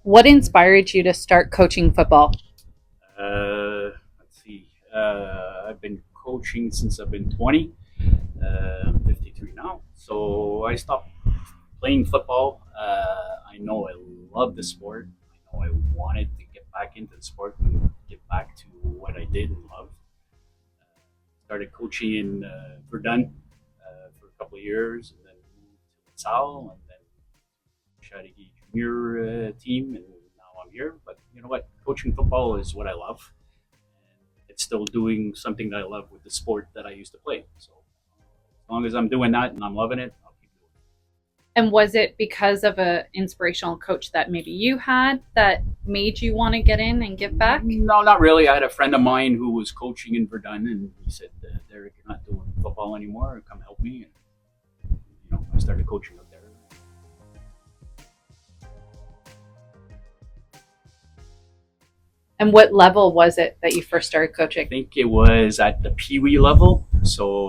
What inspired you to start coaching football? Let's see. I've been coaching since I've been 20. I'm 53 now. So I stopped playing football. I know I love the sport. I know I wanted to get back into the sport and get back to what I did and love. Started coaching in Verdun for a couple of years, and then moved to Sal, and then Chattagee Junior team, and now I'm here. But you know what? Coaching football is what I love. It's still doing something that I love with the sport that I used to play. So as long as I'm doing that and I'm loving it, I'll keep doing And was it because of a inspirational coach that maybe you had that made you want to get in and give back? it. No, not really. I had a friend of mine who was coaching in Verdun, and he said, "Derek, you're not doing football anymore. Come help me." And I started coaching up there. And what level was it that you first started I coaching? think it was at the Pee Wee level. So,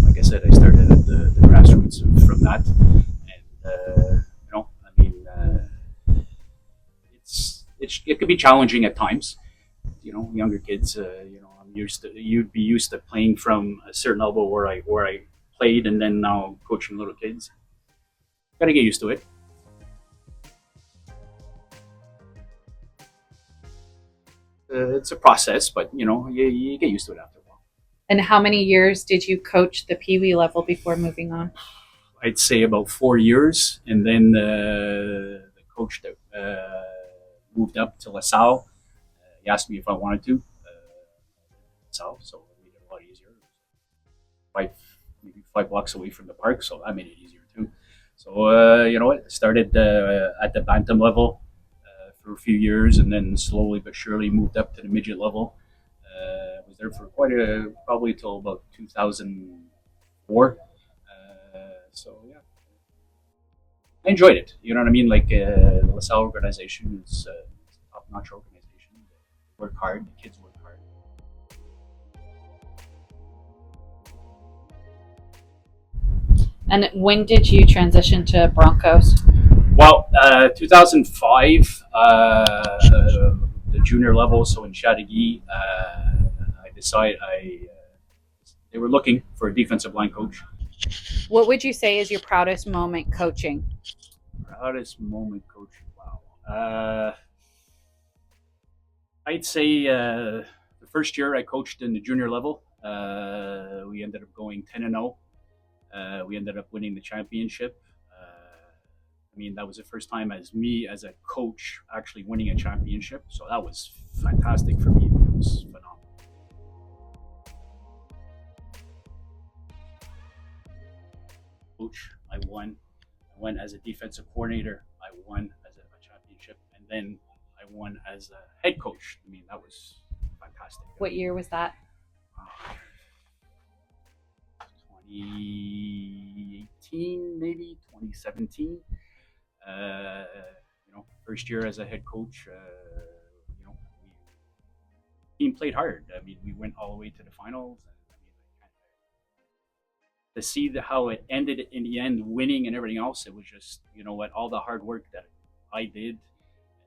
like I said, I started at the grassroots from that, and I mean, it could be challenging at times. Younger kids. You'd be used to playing from a certain level where I played, and then now coaching little kids. Got to get used to it. It's a process, but you get used to it after a while. And how many years did you coach the Pee Wee level before moving on? I'd say about 4 years, and then the coach that moved up to LaSalle, he asked me if I wanted to. LaSalle, so it made it a lot easier. Five, maybe 5 blocks away from the park, so that made it easier too. So you know what? Started at the bantam level for a few years, and then slowly but surely moved up to the midget level. Was there for probably till about 2004. So yeah, I enjoyed it. You know what I mean? Like the LaSalle organization is a top-notch organization. They work hard. The kids work hard. And when did you transition to Broncos? Well, 2005, the junior level, so in Chattagee, I decided they were looking for a defensive line coach. What would you say is your proudest moment coaching? Proudest moment coaching. Wow. I'd say the first year I coached in the junior level, we ended up going 10-0. We ended up winning the championship. I mean, that was the first time as me as a coach actually winning a championship. So that was fantastic for me. It was phenomenal. Coach, I won. I won as a defensive coordinator. I won as a championship, and then I won as a head coach. I mean, that was fantastic. I What mean, year was that? 2018, maybe 2017. Uh, first year as a head coach. Team played hard. I mean, we went all the way to the finals. And, I mean, to see how it ended in the end, winning and everything else, it was just what all the hard work that I did, and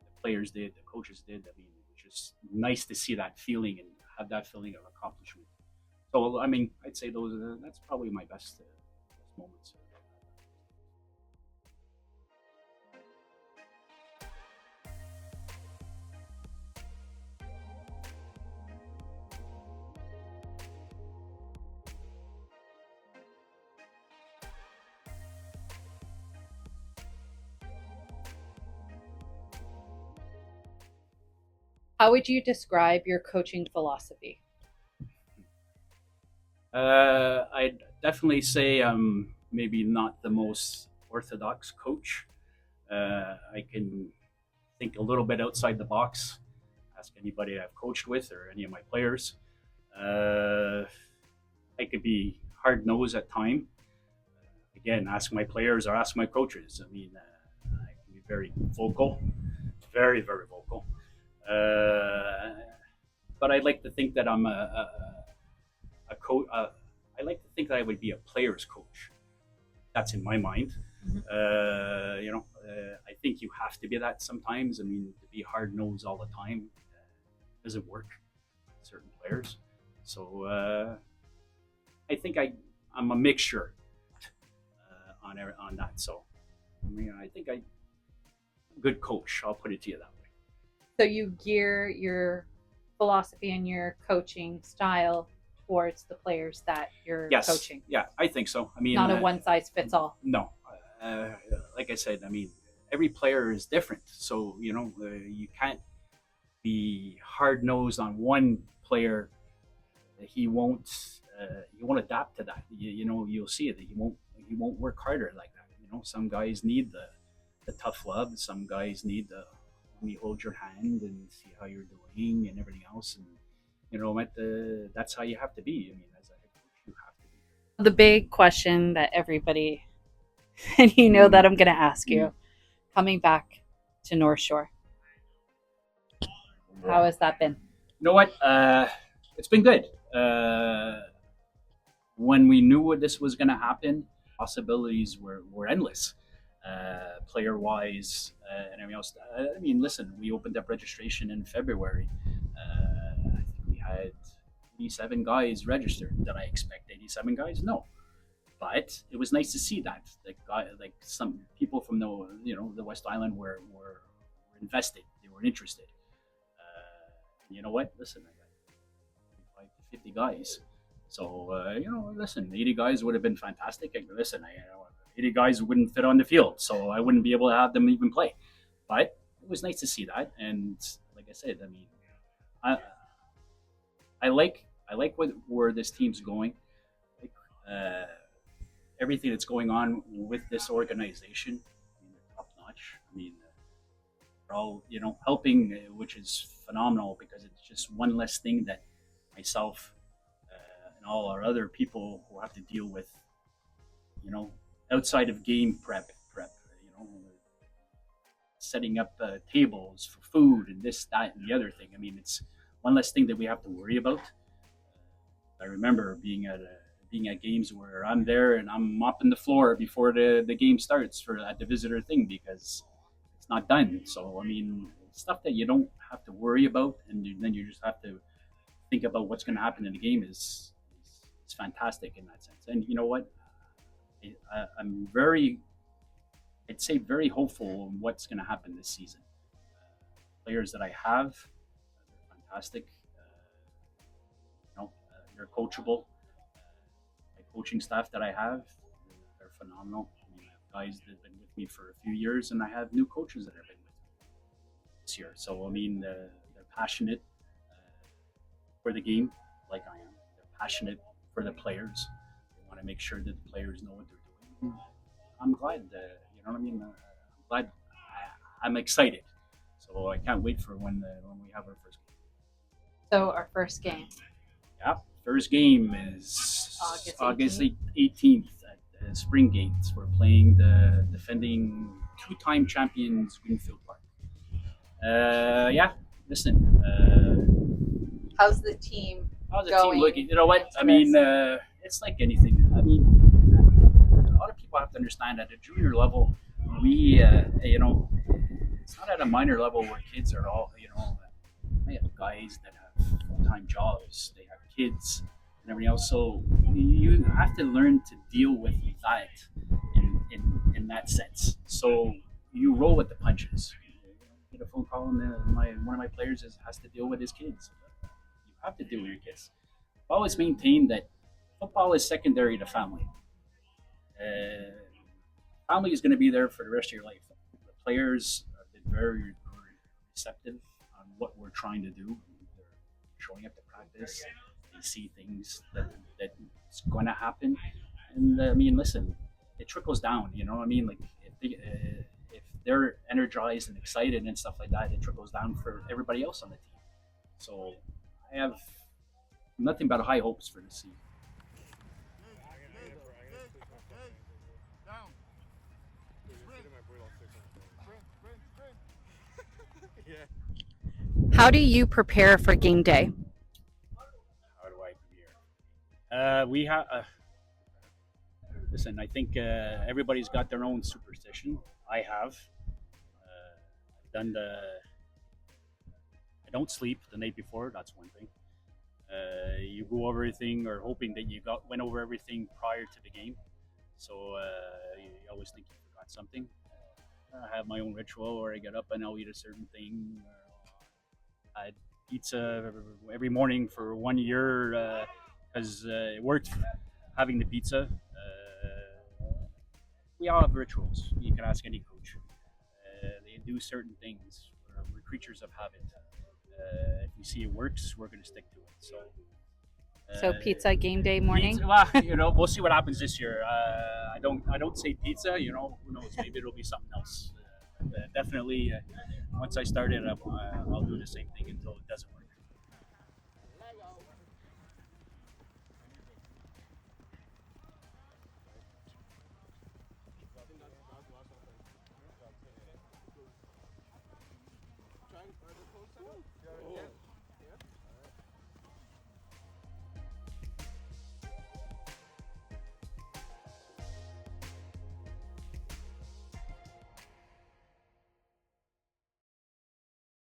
the players did, the coaches did. I mean, it was just nice to see that feeling and have that feeling of accomplishment. So I mean, I'd say that's probably my best moments. How would you describe your coaching philosophy? I'd definitely say I'm maybe not the most orthodox coach. I can think a little bit outside the box. Ask anybody I've coached with or any of my players. Uh, I could be hard nosed at time. Again, ask my players or ask my coaches. I mean, I can be very vocal, very very vocal. Uh, but I like to think that I'm a coach. I like to think that I would be a player's coach. That's in my mind. Mhm. I think you have to be that sometimes. I mean, to be hard nosed all the time doesn't work with certain players. So I think I'm a mixture on that. So I mean, I think I'm a good coach. I'll put it to you that way. So you gear your philosophy and your coaching style towards the players that you're Yes, coaching, yeah, I think so. I mean, not a one size fits all. no, uh, like I said, I mean, every player is different. So you can't be hard nosed on one player. He won't adapt to that. You'll see it. He won't work harder like that. Some guys need the tough love. Some guys need the let me hold your hand and see how you're doing and everything else. And that's how you have to be. I mean, as a head coach, you have to be. The big question that everybody, and that I'm going to ask Mm. you, coming back to North Shore, how has that been? You know what? It's been good. When we knew what this was going to happen, possibilities were endless, player wise and everything else. I mean, listen, we opened up registration in February. I think we had 87 guys registered. Did I expect 87 guys? No. But it was nice to see that, like some people from the West Island were invested. They were interested. You know what? Listen, I got 45 to 50 guys. So listen, 80 guys would have been fantastic. And listen, 80 guys wouldn't fit on the field, so I wouldn't be able to have them even play. But it was nice to see that, and like I said, I mean, I I like where this team's going. Like, everything that's going on with this organization, I mean, they're top notch. I mean, they're all helping, which is phenomenal because it's just one less thing that myself and all our other people who have to deal with, you know, outside of game prep, setting up tables for food and this, that, and the other thing. I mean, it's one less thing that we have to worry about. I remember being at games where I'm there and I'm mopping the floor before the game starts for at the visitor thing because it's not done. So I mean, stuff that you don't have to worry about, and then you just have to think about what's going to happen in the game is fantastic in that sense. And you know what? I'm I'd say very hopeful on what's going to happen this season. Players that I have, they're fantastic. They're coachable. My coaching staff that I have, they're phenomenal. I mean, I have guys that have been with me for a few years, and I have new coaches that have been with me this year. So I mean, they're passionate for the game, like I am. They're passionate for the players. They want to make sure that the players know what they're doing. I'm glad. You know what I mean? I'm glad. I'm excited. So I can't wait for when we have our first game. So our first game, Yeah, first game is August 18th. 18th at Springgate. We're playing the defending two-time champions Greenfield Park. Yeah, listen. How's the team How's the going team looking? You know what? into I mean, this? it's like anything. I mean, a lot of people have to understand at a junior level, it's not at a minor level where kids are all, I have guys that have full-time jobs, they have kids and everything else. So you have to learn to deal with that in that sense. So you roll with the punches. You get a phone call and one of my players has to deal with his kids. You have to deal with your kids. I've always maintained that football is secondary to family. Uh, Family is going to be there for the rest of your life. The players have been very receptive on what we're trying to do. They're showing up to practice. They see things that's going to happen, and I mean, listen, it trickles down. You know what I mean? Like if they're energized and excited and stuff like that, it trickles down for everybody else on the team. So I have nothing but high hopes for this season. How do you prepare for game day? How do I prepare? We have. Listen, I think everybody's got their own superstition. I have. I've done the. I don't sleep the night before. That's one thing. You go over everything, or hoping that you went over everything prior to the game. So you always think you forgot something. I have my own ritual where I get up and I'll eat a certain thing. I had pizza every morning for 1 year because it worked having the pizza. We all have rituals. You can ask any coach. They do certain things. We're creatures of habit. If we see it works, we're going to stick to it. So pizza game day morning. Pizza, well, we'll see what happens this year. I don't say pizza. Who knows? Maybe it'll be something else. Definitely, once I start it, I'll do the same thing until it doesn't work.